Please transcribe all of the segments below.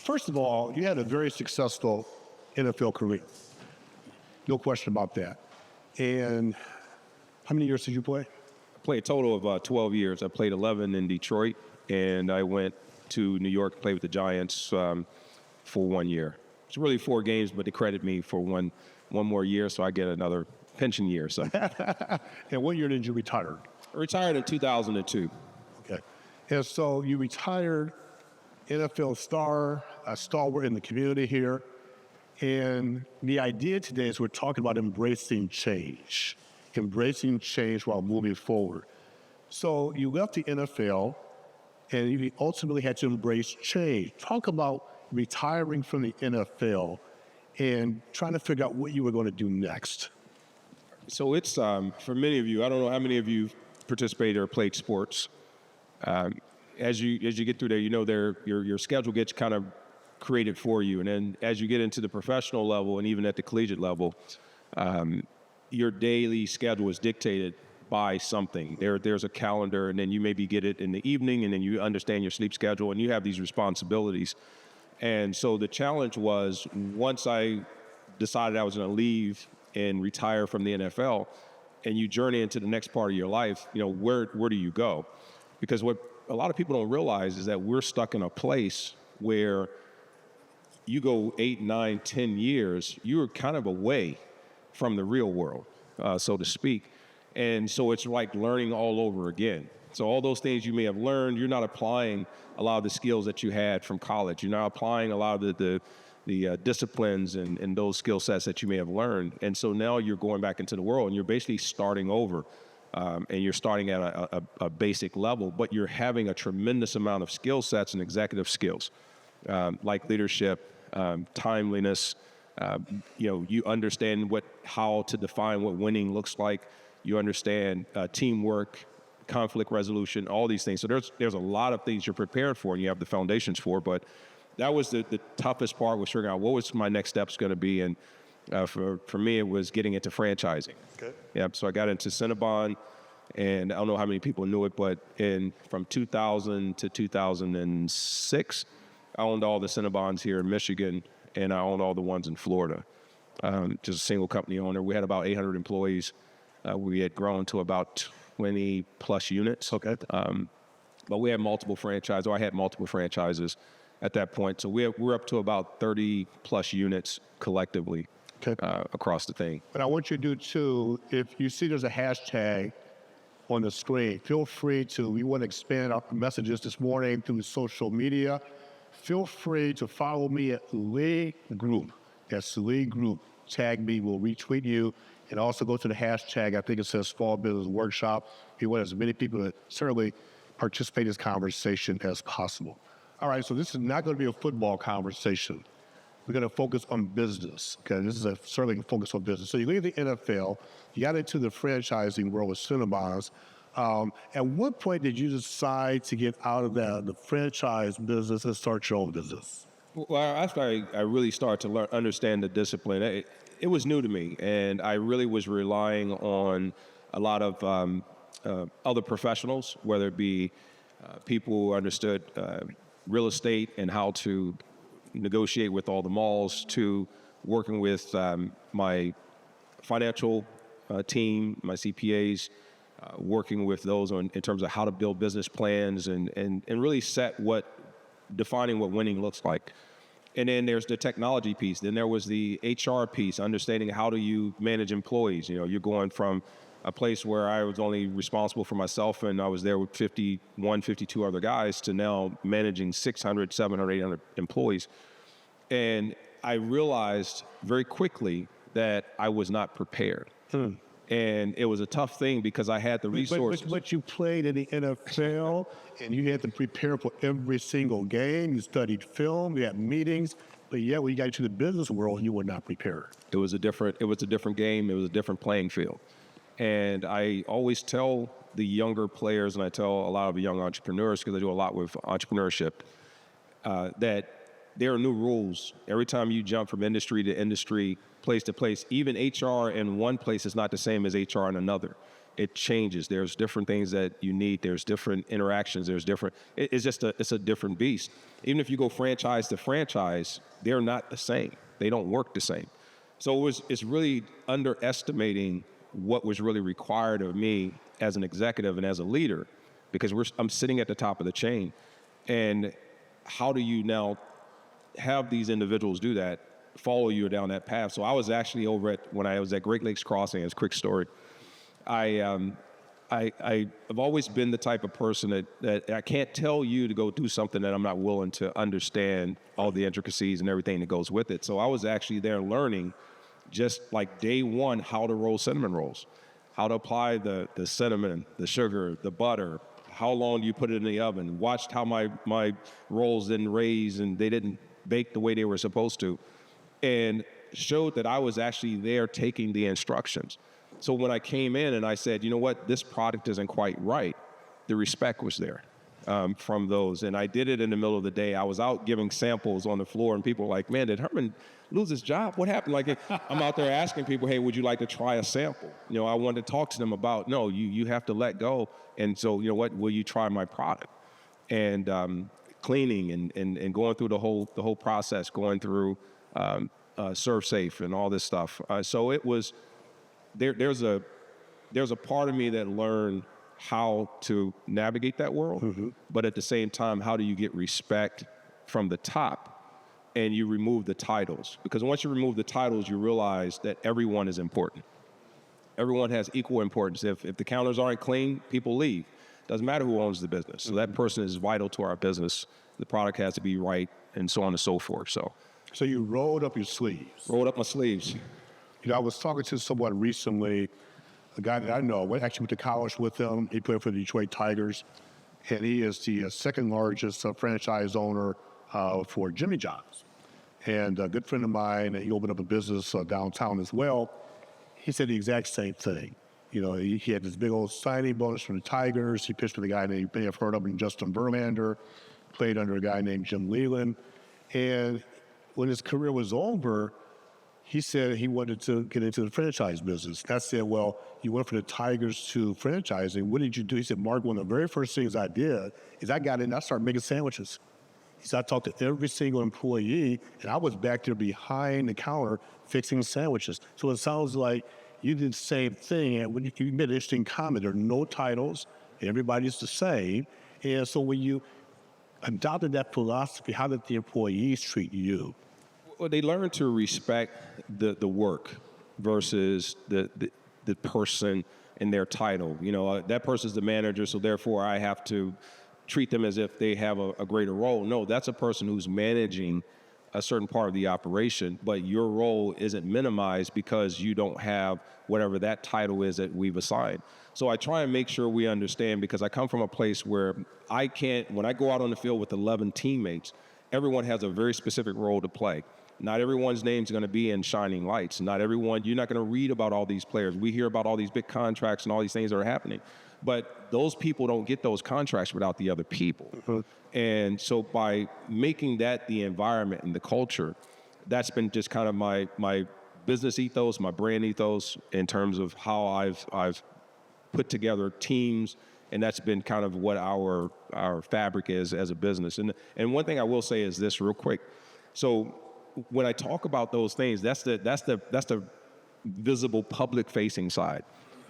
first of all, you had a very successful NFL career. No question about that. And how many years did you play? I played a total of 12 years. I played 11 in Detroit, and I went to New York to play with the Giants for 1 year. It's really 4 games, but they credit me for one more year, so I get another pension year. So. And what year did you retire? I retired in 2002. Okay. And so you retired, NFL star, a stalwart in the community here. And the idea today is we're talking about embracing change while moving forward. So you left the NFL and you ultimately had to embrace change. Talk about retiring from the NFL and trying to figure out what you were going to do next. So it's, for many of you, I don't know how many of you participated or played sports. As you get through there, you know your schedule gets kind of created for you. And then as you get into the professional level and even at the collegiate level, your daily schedule is dictated by something. There's a calendar, and then you maybe get it in the evening, and then you understand your sleep schedule, and you have these responsibilities. And so the challenge was, once I decided I was going to leave and retire from the NFL, and you journey into the next part of your life, you know, where do you go? Because what a lot of people don't realize is that we're stuck in a place where you go 8, 9, 10 years, you're kind of away from the real world, so to speak. And so it's like learning all over again. So all those things you may have learned, you're not applying a lot of the skills that you had from college. You're not applying a lot of the disciplines and those skill sets that you may have learned. And so now you're going back into the world and you're basically starting over. And you're starting at a basic level, but you're having a tremendous amount of skill sets and executive skills, like leadership, timeliness. You understand how to define what winning looks like. You understand teamwork, conflict resolution, all these things. So there's a lot of things you're prepared for and you have the foundations for. But that was the toughest part, was figuring out what was my next steps going to be. And for me, it was getting into franchising. Okay. Yeah. So I got into Cinnabon, and I don't know how many people knew it, but from 2000 to 2006, I owned all the Cinnabons here in Michigan, and I owned all the ones in Florida. Just a single company owner. We had about 800 employees. We had grown to about 20 plus units. Okay. But we had multiple franchises, or I had multiple franchises at that point. So we're up to about 30 plus units collectively. Okay. Across the thing. But I want you to do too, if you see there's a hashtag on the screen, feel free to, we want to expand our messages this morning through social media. Feel free to follow me at Lee Group. That's Lee Group. Tag me, we'll retweet you. And also go to the hashtag, I think it says Small Business Workshop. We want as many people to certainly participate in this conversation as possible. All right, so this is not going to be a football conversation. We're going to focus on business. Okay, this is certainly a focus on business. So you leave the NFL, you got into the franchising world with Cinnabons. At what point did you decide to get out of the franchise business and start your own business? Well, after I really started to understand the discipline, it was new to me, and I really was relying on a lot of other professionals, whether it be people who understood real estate and how to negotiate with all the malls, to working with my financial team, my CPAs, working with those in terms of how to build business plans and really defining what winning looks like. And then there's the technology piece. Then there was the HR piece, understanding how do you manage employees. You know, you're going from a place where I was only responsible for myself and I was there with 51, 52 other guys to now managing 600, 700, 800 employees. And I realized very quickly that I was not prepared. And it was a tough thing because I had the resources. But you played in the NFL and you had to prepare for every single game. You studied film, you had meetings, but yet when you got into the business world, you were not prepared. It was a different game. It was a different playing field. And I always tell the younger players, and I tell a lot of the young entrepreneurs, because I do a lot with entrepreneurship, that there are new rules. Every time you jump from industry to industry, place to place, even HR in one place is not the same as HR in another. it changes. There's different things that you need. There's different interactions. It's a different beast. Even if you go franchise to franchise, they're not the same. They don't work the same. So it's really underestimating what was really required of me as an executive and as a leader, because I'm sitting at the top of the chain. And how do you now have these individuals do that, follow you down that path? So I was actually when I was at Great Lakes Crossing, as a quick story, I've always been the type of person that I can't tell you to go do something that I'm not willing to understand all the intricacies and everything that goes with it. So I was actually there learning, just like day one, how to roll cinnamon rolls, how to apply the cinnamon, the sugar, the butter, how long do you put it in the oven, watched how my rolls didn't raise and they didn't bake the way they were supposed to, and showed that I was actually there taking the instructions. So when I came in and I said, you know what, this product isn't quite right, the respect was there from those. And I did it in the middle of the day. I was out giving samples on the floor, and people were like, man, did Herman lose his job? What happened? Like, I'm out there asking people, hey, would you like to try a sample? You know, I wanted to talk to them about, no, you have to let go. And so, you know what, will you try my product? And cleaning and going through the whole process, going through Serve Safe and all this stuff. So it was, there's a part of me that learned how to navigate that world, but at the same time, how do you get respect from the top, and you remove the titles? Because once you remove the titles, you realize that everyone is important. Everyone has equal importance. If the counters aren't clean, people leave. Doesn't matter who owns the business. So that person is vital to our business. The product has to be right, and so on and so forth. So you rolled up your sleeves. Rolled up my sleeves. You know, I was talking to someone recently, a guy that I know, actually went to college with him. He played for the Detroit Tigers, and he is the second largest franchise owner for Jimmy John's. And a good friend of mine, he opened up a business downtown as well. He said the exact same thing. You know, he had this big old signing bonus from the Tigers. He pitched for the guy named, you may have heard of him, Justin Verlander, played under a guy named Jim Leland. And when his career was over, he said he wanted to get into the franchise business. And I said, well, you went from the Tigers to franchising. What did you do? He said, Mark, one of the very first things I did is I got in and I started making sandwiches. He said, I talked to every single employee, and I was back there behind the counter fixing sandwiches. So it sounds like you did the same thing. And when you made an interesting comment, there are no titles, everybody's the same. And so when you adopted that philosophy, how did the employees treat you? Well, they learn to respect the work versus the person and their title. You know, that person's the manager, so therefore I have to treat them as if they have a greater role. No, that's a person who's managing a certain part of the operation, but your role isn't minimized because you don't have whatever that title is that we've assigned. So I try and make sure we understand, because I come from a place where when I go out on the field with 11 teammates, everyone has a very specific role to play. Not everyone's name's going to be in shining lights. Not everyone, you're not going to read about all these players. We hear about all these big contracts and all these things that are happening. But those people don't get those contracts without the other people. And so by making that the environment and the culture, that's been just kind of my business ethos, my brand ethos, in terms of how I've put together teams, and that's been kind of what our fabric is as a business. And one thing I will say is this real quick. So when I talk about those things, that's the visible public-facing side.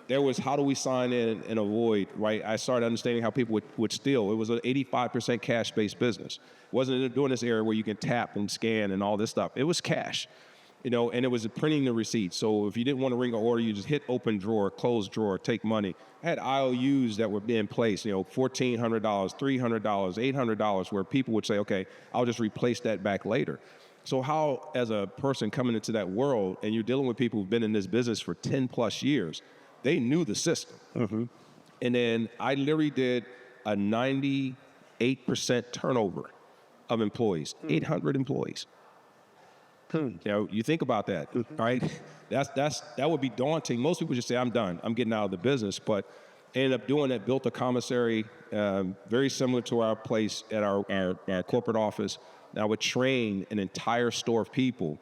There was, how do we sign in and avoid, right? I started understanding how people would steal. It was an 85% cash-based business. It wasn't during this era where you can tap and scan and all this stuff. It was cash, you know, and it was printing the receipt. So if you didn't want to ring an order, you just hit open drawer, close drawer, take money. I had IOUs that were in place, you know, $1,400, $300, $800, where people would say, okay, I'll just replace that back later. So how, as a person coming into that world, and you're dealing with people who've been in this business for 10 plus years, they knew the system. And then I literally did a 98% turnover of employees, 800 employees. You know, you think about that, right? That would be daunting. Most people just say, I'm done, I'm getting out of the business. But I ended up doing that, built a commissary very similar to our place at our corporate office. And I would train an entire store of people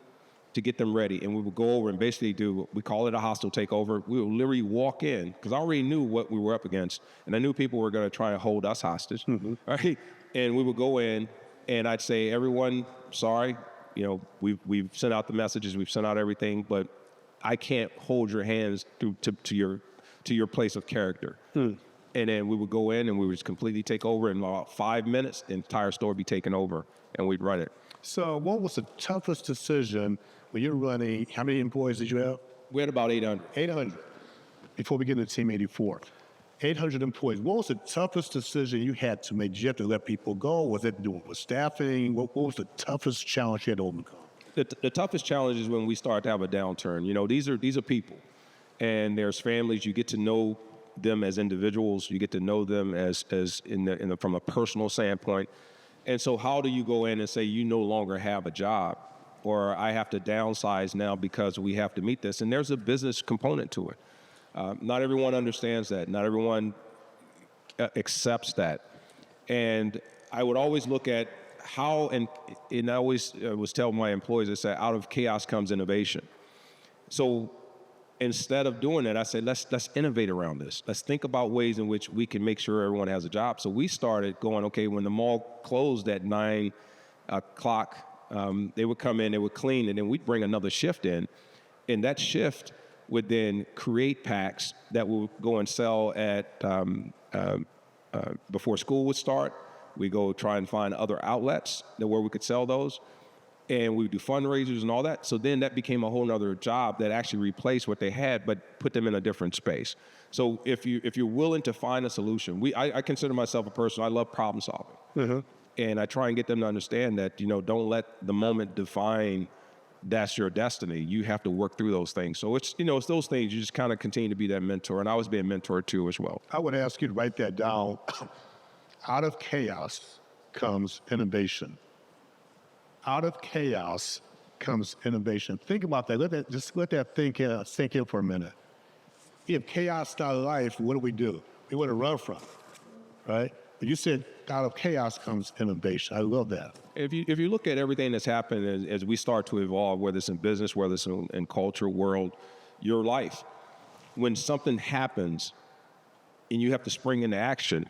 to get them ready. And we would go over and basically we call it a hostile takeover. We would literally walk in, because I already knew what we were up against. And I knew people were going to try and hold us hostage, right? And we would go in, and I'd say, everyone, sorry, we've sent out the messages, we've sent out everything, but I can't hold your hands to your place of character. And then we would go in and we would just completely take over. In about 5 minutes, the entire store would be taken over, and we'd run it. So what was the toughest decision when you're running? How many employees did you have? We had about 800. 800. Before we get into Team 84. 800 employees. What was the toughest decision you had to make? Did you have to let people go? Was it doing with staffing? What was the toughest challenge you had to overcome? The toughest challenge is when we start to have a downturn. These are people, and there's families. You get to know them as individuals. You get to know them as from a personal standpoint. And so how do you go in and say you no longer have a job, or I have to downsize now because we have to meet this? And there's a business component to it. Not everyone understands that. Not everyone accepts that. And I would always look at how, and I always was telling my employees, I said, out of chaos comes innovation. So instead of doing that, I said, let's innovate around this. Let's think about ways in which we can make sure everyone has a job. So we started going, okay, when the mall closed at 9 o'clock, they would come in, they would clean, and then we'd bring another shift in. And that shift would then create packs that would go and sell at before school would start. We go try and find other outlets where we could sell those. And we would do fundraisers and all that. So then that became a whole nother job that actually replaced what they had, but put them in a different space. So if you're willing to find a solution, I consider myself a person, I love problem solving. And I try and get them to understand that, don't let the moment define that's your destiny. You have to work through those things. So it's those things, you just kind of continue to be that mentor. And I was being mentored too as well. I would ask you to write that down. Out of chaos comes innovation. Out of chaos comes innovation. Think about that. Let that sink in for a minute. If chaos started life, what do? We want to run from it, right? But you said out of chaos comes innovation. I love that. If you look at everything that's happened as we start to evolve, whether it's in business, whether it's in culture, world, your life, when something happens and you have to spring into action,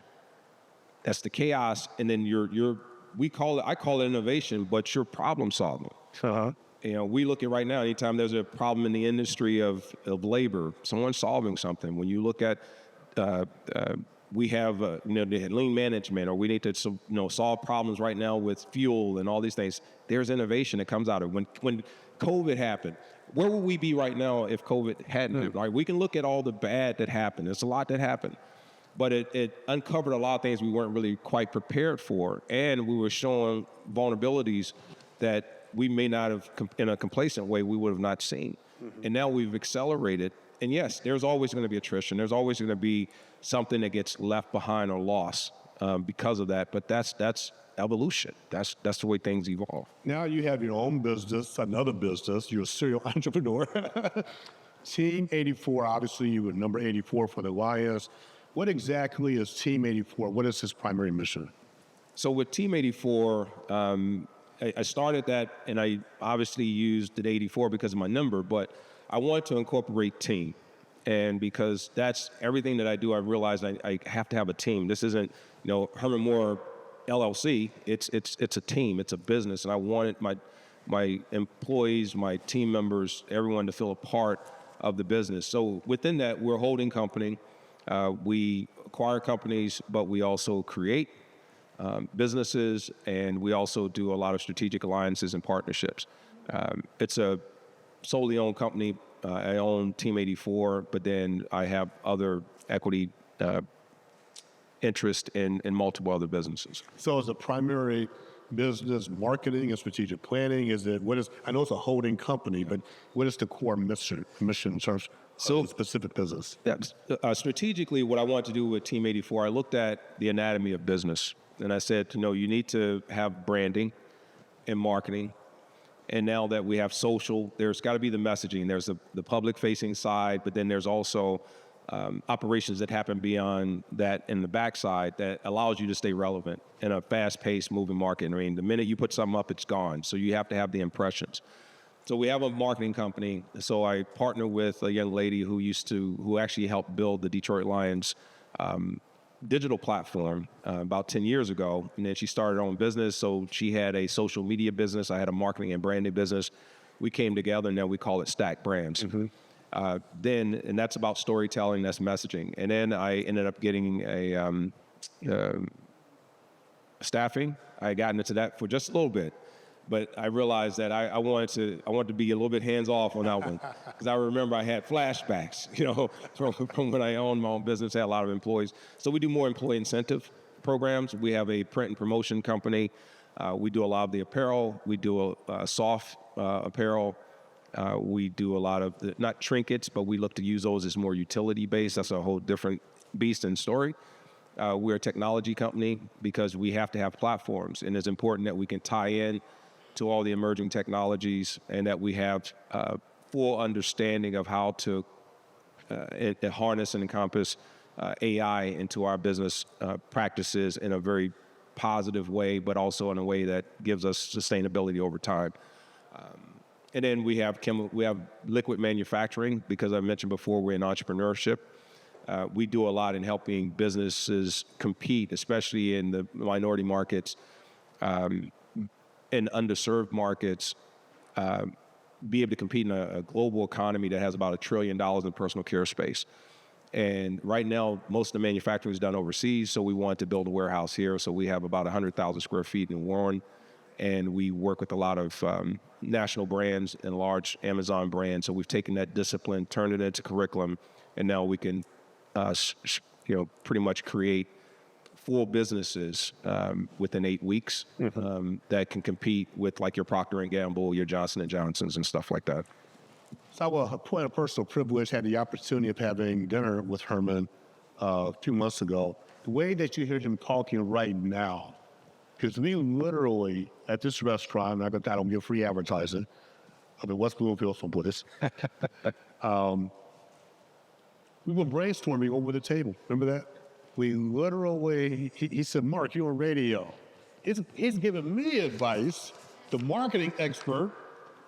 that's the chaos, and then I call it innovation, but you're problem solving. We look at right now, anytime there's a problem in the industry of labor, someone's solving something. When you look at, we have, the lean management, or we need to, solve problems right now with fuel and all these things. There's innovation that comes out of it. When COVID happened, where would we be right now if COVID hadn't happened? Right? We can look at all the bad that happened. There's a lot that happened. But it uncovered a lot of things we weren't really quite prepared for. And we were showing vulnerabilities that we may not have, in a complacent way, we would have not seen. And now we've accelerated. And yes, there's always going to be attrition. There's always going to be something that gets left behind or lost because of that. But that's evolution. That's the way things evolve. Now you have your own business, another business. You're a serial entrepreneur. Team 84, obviously you were number 84 for the Lions. What exactly is Team 84? What is his primary mission? So with Team 84, I started that, and I obviously used the 84 because of my number, but I wanted to incorporate team. And because that's everything that I do, I realized I have to have a team. This isn't, Herman Moore LLC. It's a team. It's a business. And I wanted my employees, my team members, everyone to feel a part of the business. So within that, we're a holding company. We acquire companies, but we also create businesses, and we also do a lot of strategic alliances and partnerships. It's a solely owned company. I own Team 84, but then I have other equity interest in multiple other businesses. So is the primary business marketing and strategic planning? I know it's a holding company, but what is the core mission in terms of the specific business? Strategically, what I wanted to do with Team 84, I looked at the anatomy of business, and I said, you need to have branding and marketing. And now that we have social, there's got to be the messaging. There's the public-facing side, but then there's also operations that happen beyond that in the backside that allows you to stay relevant in a fast-paced moving market. I mean, the minute you put something up, it's gone. So you have to have the impressions. So we have a marketing company. So I partner with a young lady who actually helped build the Detroit Lions digital platform about 10 years ago. And then she started her own business. So she had a social media business. I had a marketing and branding business. We came together, and now we call it Stack Brands. And that's about storytelling, that's messaging. And then I ended up getting staffing. I had gotten into that for just a little bit. But I realized that I wanted to be a little bit hands off on that one, because I remember I had flashbacks, from when I owned my own business, had a lot of employees. So we do more employee incentive programs. We have a print and promotion company. We do a lot of the apparel. We do soft apparel. We do a lot of not trinkets, but we look to use those as more utility based. That's a whole different beast and story. We're a technology company because we have to have platforms, and it's important that we can tie in to all the emerging technologies, and that we have full understanding of how to harness and encompass AI into our business practices in a very positive way, but also in a way that gives us sustainability over time. And then we have liquid manufacturing, because I mentioned before we're in entrepreneurship. We do a lot in helping businesses compete, especially in the minority markets, in underserved markets, be able to compete in a global economy that has about $1 trillion in personal care space. And right now, most of the manufacturing is done overseas, so we wanted to build a warehouse here. So we have about 100,000 square feet in Warren, and we work with a lot of national brands and large Amazon brands. So we've taken that discipline, turned it into curriculum, and now we can, pretty much create full businesses within 8 weeks that can compete with like your Procter & Gamble, your Johnson & Johnsons and stuff like that. So a point of personal privilege, had the opportunity of having dinner with Herman a few months ago. The way that you hear him talking right now, because we literally, at this restaurant, I don't give free advertising, I mean, West Bloomfield, so put this. We were brainstorming over the table. Remember that? We literally, he said, Mark, you're on radio. He's giving me advice, the marketing expert.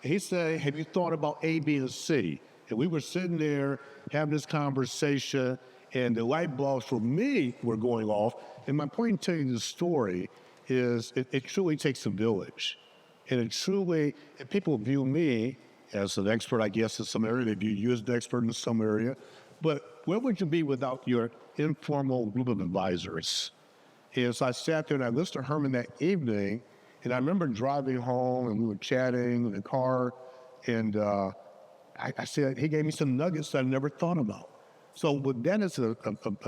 He said, have you thought about A, B, and C? And we were sitting there having this conversation, and the light bulbs for me were going off. And my point in telling you the story is it truly takes a village. And if people view me as an expert, I guess, in some area, they view you as an expert in some area. But where would you be without your informal group of advisors? And so I sat there and I listened to Herman that evening, and I remember driving home and we were chatting in the car, and I said, he gave me some nuggets that I never thought about. So with that as a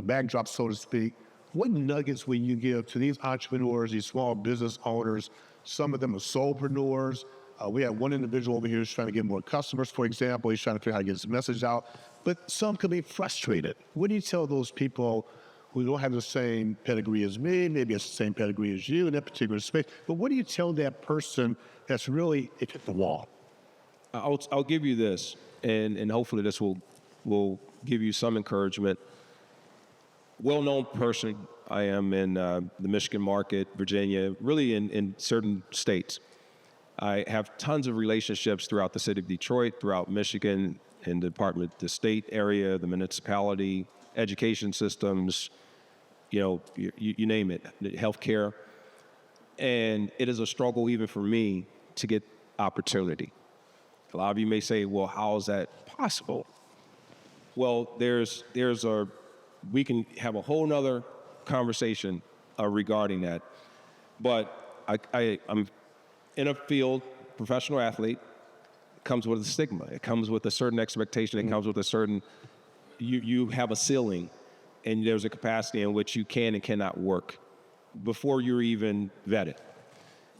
backdrop, so to speak, what nuggets will you give to these entrepreneurs, these small business owners? Some of them are solopreneurs. We have one individual over here who's trying to get more customers, for example. He's trying to figure out how to get his message out. But some could be frustrated. What do you tell those people who don't have the same pedigree as me, maybe it's the same pedigree as you in that particular space? But what do you tell that person that's really hit the wall? I'll give you this, and hopefully this will give you some encouragement. Well-known person, I am in the Michigan market, Virginia, really in certain states. I have tons of relationships throughout the city of Detroit, throughout Michigan, in the state area, the municipality, education systems, you name it, healthcare. And it is a struggle even for me to get opportunity. A lot of you may say, well, how is that possible? Well, we can have a whole nother conversation regarding that. But I'm in a field, professional athlete, comes with a stigma. It comes with a certain expectation. It comes with a certain, you have a ceiling, and there's a capacity in which you can and cannot work before you're even vetted.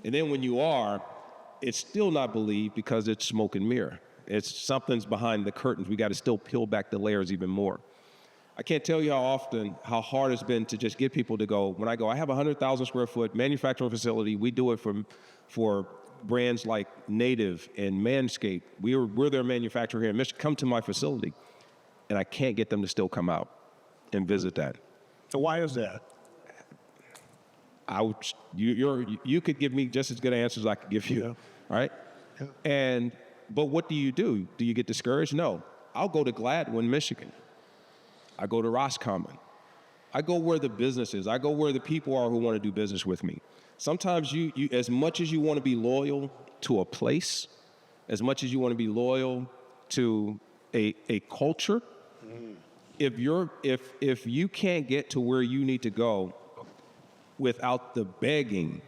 And then when you are, it's still not believed because it's smoke and mirror. It's something's behind the curtains. We got to still peel back the layers even more. I can't tell you how hard it's been to just get people to go. When I go, I have a 100,000 square foot manufacturing facility. We do it for brands like Native and Manscaped. We're their manufacturer here in Michigan. Come to my facility, and I can't get them to still come out and visit that. So why is that? You could give me just as good answers as I could give you, right? Yeah. And but what do? Do you get discouraged? No. I'll go to Gladwin, Michigan. I go to Roscommon. I go where the business is. I go where the people are who want to do business with me. Sometimes you as much as you want to be loyal to a place, as much as you want to be loyal to a culture, if you can't get to where you need to go without the begging,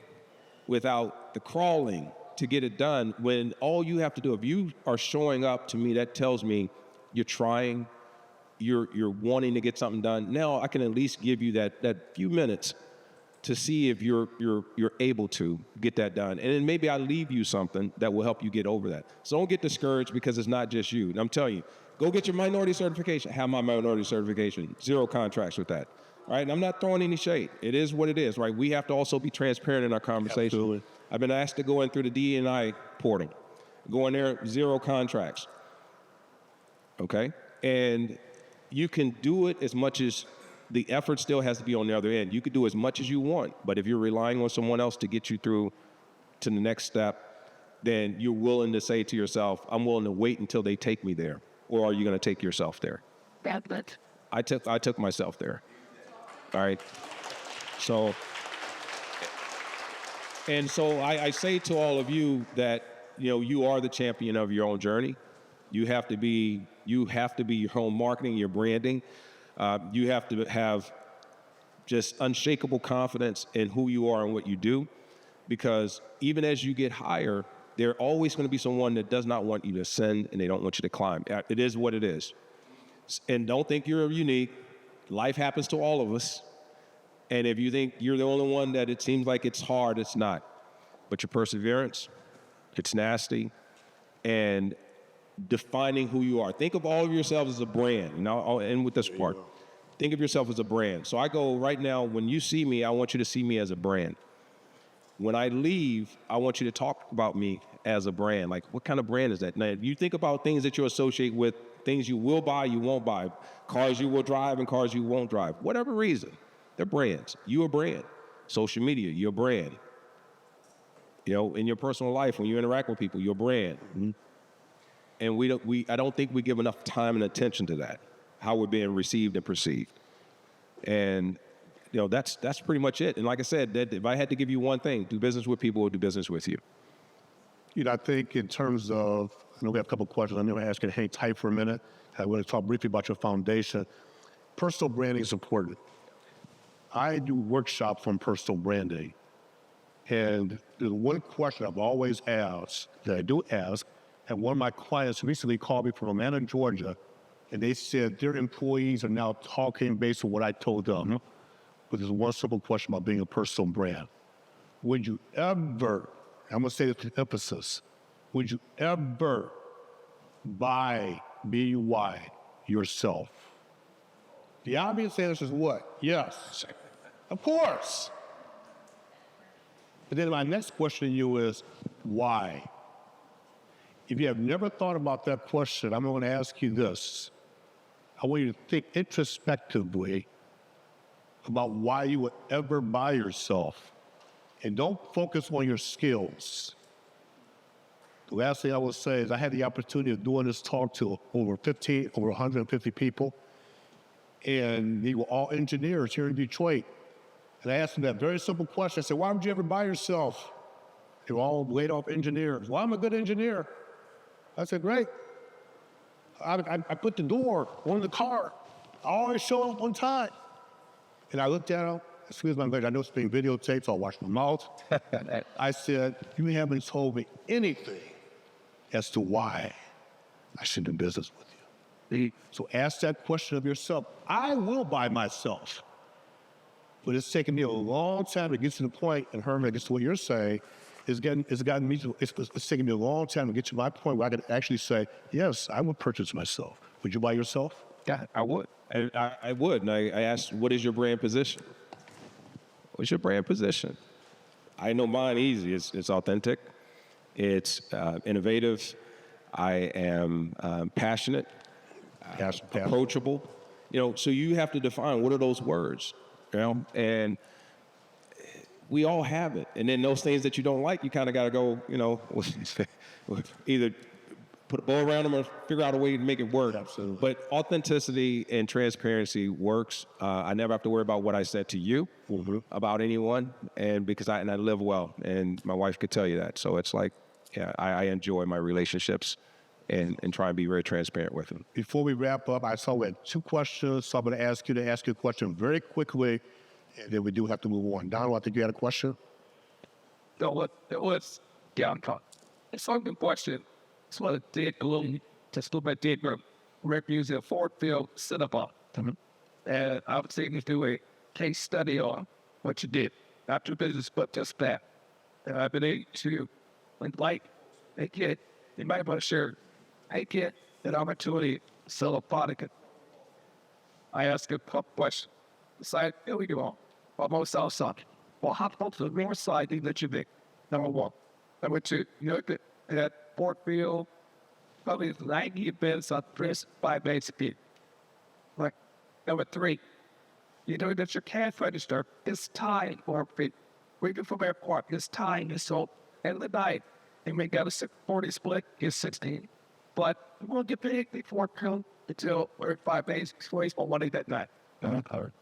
without the crawling to get it done, when all you have to do, if you are showing up, to me, that tells me you're trying, you're wanting to get something done. Now I can at least give you that few minutes to see if you're able to get that done. And then maybe I leave you something that will help you get over that. So don't get discouraged because it's not just you. And I'm telling you, go get your minority certification. Have my minority certification. 0 contracts with that. Right? And I'm not throwing any shade. It is what it is, right? We have to also be transparent in our conversation. Absolutely. I've been asked to go in through the DE&I portal. Go in there, 0 contracts. Okay? And you can do it as much as the effort still has to be on the other end. You could do as much as you want, but if you're relying on someone else to get you through to the next step, then you're willing to say to yourself, I'm willing to wait until they take me there. Or are you going to take yourself there? I took myself there. All right. So I say to all of you that, you are the champion of your own journey. You have to be your own marketing, your branding. You have to have just unshakable confidence in who you are and what you do, because even as you get higher, there's always going to be someone that does not want you to ascend and they don't want you to climb. It is what it is. And don't think you're unique. Life happens to all of us. And if you think you're the only one that it seems like it's hard, it's not. But your perseverance, it's nasty. And defining who you are. Think of all of yourselves as a brand. And I'll end with this part. Think of yourself as a brand. So I go right now, when you see me, I want you to see me as a brand. When I leave, I want you to talk about me as a brand. Like, what kind of brand is that? Now, you think about things that you associate with, things you will buy, you won't buy, cars you will drive and cars you won't drive. Whatever reason, they're brands. You're a brand. Social media, you're a brand. In your personal life, when you interact with people, you're a brand. Mm-hmm. And I don't think we give enough time and attention to that, how we're being received and perceived. And that's pretty much it. And like I said, that if I had to give you one thing, do business with people or do business with you. I think in terms of, I know we have a couple of questions. I'm going to ask you to hang tight for a minute. I want to talk briefly about your foundation. Personal branding is important. I do workshops on personal branding. And there's one question I've always asked, that I do ask, and one of my clients recently called me from Atlanta, Georgia, and they said their employees are now talking based on what I told them. But there's one simple question about being a personal brand. Would you ever, I'm going to say this with emphasis, would you ever buy, B-U-Y, yourself? The obvious answer is what? Yes. Of course. And then my next question to you is, why? If you have never thought about that question, I'm going to ask you this. I want you to think introspectively about why you would ever buy yourself. And don't focus on your skills. The last thing I will say is I had the opportunity of doing this talk to over 150 people. And they were all engineers here in Detroit. And I asked them that very simple question. I said, why would you ever buy yourself? They were all laid off engineers. Well, I'm a good engineer. I said, great. I put the door on the car. I always show up on time. And I looked at him. Excuse my language. I know it's being videotaped, so I'll watch my mouth. I said, you haven't told me anything as to why I should do business with you. So ask that question of yourself. I will buy myself. But it's taken me a long time to get to the point, and Herman, I guess what you're saying, it's taken me a long time to get to my point where I can actually say, yes, I would purchase myself. Would you buy yourself? Yeah, I would. I would. And I asked, what is your brand position? What's your brand position? I know mine easy. It's authentic. It's innovative. I am passionate, approachable. So you have to define what are those words, and we all have it. And then those things that you don't like, you kind of got to go, either put a bow around them or figure out a way to make it work. Absolutely. But authenticity and transparency works. I never have to worry about what I said to you about anyone, and because I live well, and my wife could tell you that. So it's like, yeah, I enjoy my relationships and try and be very transparent with them. Before we wrap up, I saw we had 2 questions, so I'm going to ask you a question very quickly, and then we do have to move on. Donald, I think you had a question. It's a good question. It's what it did a little, just a little bit deeper. We're using a Ford field cinema. And I was able to do a case study on what you did. Not your business, but just that. And I've been able to, like, a kid, you might want to share, I get an opportunity to sell a product. I ask a question. Decide, here we go. Almost outside. Well, how about the north side that you make? Number 1. Number 2, you look at Fort Field, probably 90 events on press by basic people. Like, number 3, you know that your cash register is tied for it. Waiting from airport, it's tied, and so at the night, and we got a 40 split, is 16. But we won't get paid before come until 5 days before it's money that night.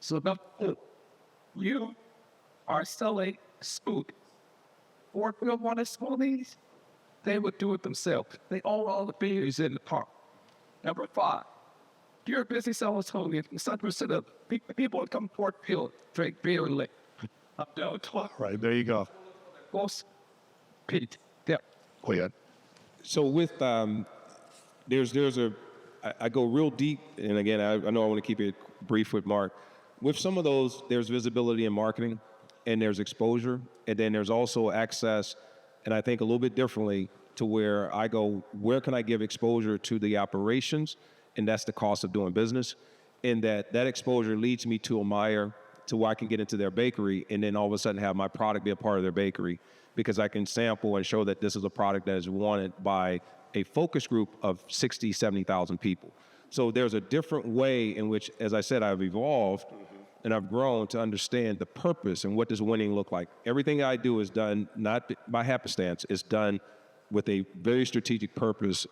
So number 2, you are selling smoothies. Or if we don't want smoothies, they would do it themselves. They own all the beers in the park. Number 5, you're busy selling smoothies. 100% of people would come to Fort Field, drink beer and lick. I'm down 12. Right, there you go. Most Pete. Yeah. Go ahead. So with I go real deep, and again, I know I want to keep it brief with Mark. With some of those, there's visibility in marketing, and there's exposure, and then there's also access, and I think a little bit differently to where I go, where can I give exposure to the operations? And that's the cost of doing business. And that exposure leads me to a Meyer, to where I can get into their bakery, and then all of a sudden have my product be a part of their bakery, because I can sample and show that this is a product that is wanted by a focus group of 60, 70,000 people. So there's a different way in which, as I said, I've evolved and I've grown to understand the purpose and what does winning look like. Everything I do is done not by happenstance. It's done with a very strategic purpose,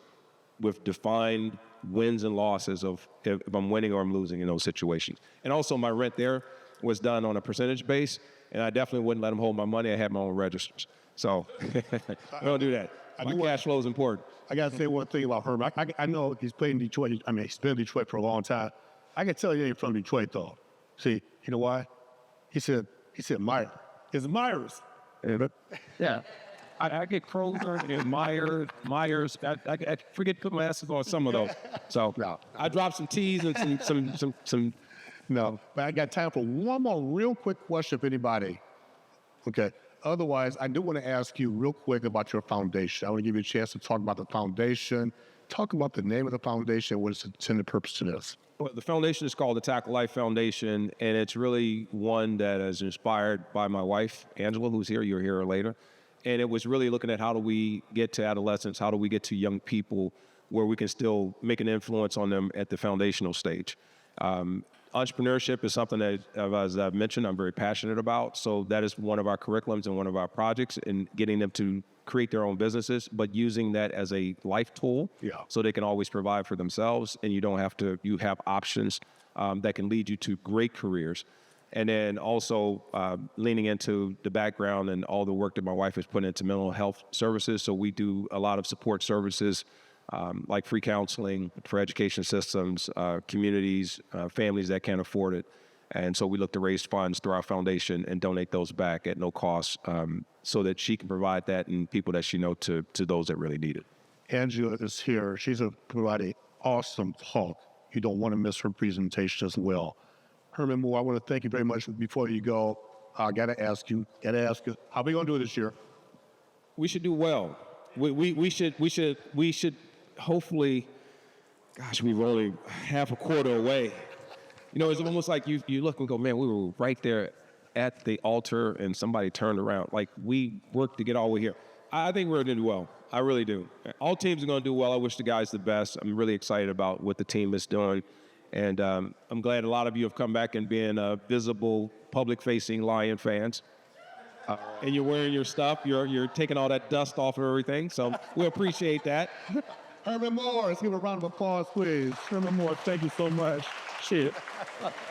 with defined wins and losses of if I'm winning or I'm losing in those situations. And also my rent there was done on a percentage base, and I definitely wouldn't let them hold my money. I had my own registers. So I don't do that. My cash flow is important. I got to say one thing about Herman. I know he's played in Detroit. I mean, he's been in Detroit for a long time. I can tell you he ain't from Detroit, though. See, you know why? He said Meyer. It's Myers. Yeah. I get Kroger and Myers. I forget to put my asses on some of those. So No. I dropped some T's and some. No, but I got time for one more real quick question, if anybody. Okay. Otherwise, I do want to ask you real quick about your foundation. I want to give you a chance to talk about the foundation, talk about the name of the foundation, what its intended purpose is. Well, the foundation is called the Tackle Life Foundation, and it's really one that is inspired by my wife, Angela, who's here. You'll hear her later. And it was really looking at how do we get to adolescents, how do we get to young people where we can still make an influence on them at the foundational stage. Entrepreneurship is something that, as I've mentioned, I'm very passionate about. So that is one of our curriculums and one of our projects in getting them to create their own businesses, but using that as a life tool so they can always provide for themselves, and you have options that can lead you to great careers. And then also leaning into the background and all the work that my wife has put into mental health services. So we do a lot of support services like free counseling for education systems, communities, families that can't afford it. And so we look to raise funds through our foundation and donate those back at no cost so that she can provide that and people that she knows to those that really need it. Angela is here. She's providing awesome talk. You don't want to miss her presentation as well. Herman Moore, I want to thank you very much. Before you go, I got to ask you, how are we going to do it this year? We should do well. We should hopefully, gosh, we're only half a quarter away. You know, it's almost like you look and go, man, we were right there at the altar and somebody turned around. Like, we worked to get all the way here. I think we're going to do well. I really do. All teams are going to do well. I wish the guys the best. I'm really excited about what the team is doing. And I'm glad a lot of you have come back and been visible, public-facing Lion fans. And you're wearing your stuff. You're taking all that dust off of everything. So we appreciate that. Herman Moore. Let's give a round of applause, please. Herman Moore, thank you so much. Cheers.